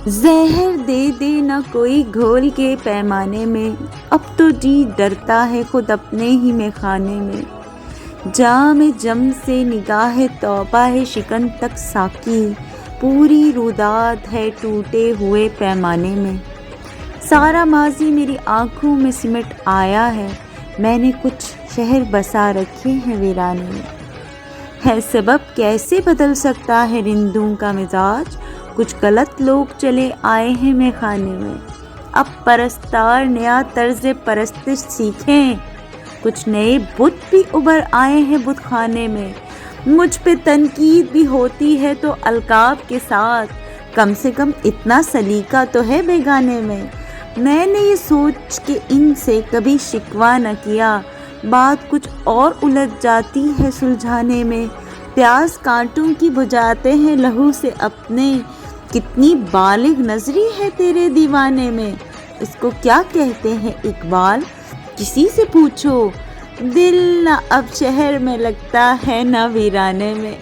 زہر دے دے نہ کوئی گھول کے پیمانے میں، اب تو جی ڈرتا ہے خود اپنے ہی میں خانے میں۔ جام جم سے نگاہ توبہ ہے شکن تک ساقی، پوری روداد ہے ٹوٹے ہوئے پیمانے میں۔ سارا ماضی میری آنکھوں میں سمٹ آیا ہے، میں نے کچھ شہر بسا رکھے ہیں ویرانے میں۔ ہے سبب کیسے بدل سکتا ہے رندوں کا مزاج، کچھ غلط لوگ چلے آئے ہیں میں خانے میں۔ اب پرستار نیا طرز پرستش سیکھیں، کچھ نئے بت بھی ابھر آئے ہیں بت خانے میں۔ مجھ پہ تنقید بھی ہوتی ہے تو القاب کے ساتھ، کم سے کم اتنا سلیقہ تو ہے بیگانے میں۔ میں نے یہ سوچ کے ان سے کبھی شکوہ نہ کیا، بات کچھ اور الجھ جاتی ہے سلجھانے میں۔ پیاس کانٹوں کی بجھاتے ہیں لہو سے اپنے، کتنی بالغ نظری ہے تیرے دیوانے میں۔ اس کو کیا کہتے ہیں اقبال، کسی سے پوچھو، دل نہ اب شہر میں لگتا ہے نہ ویرانے میں۔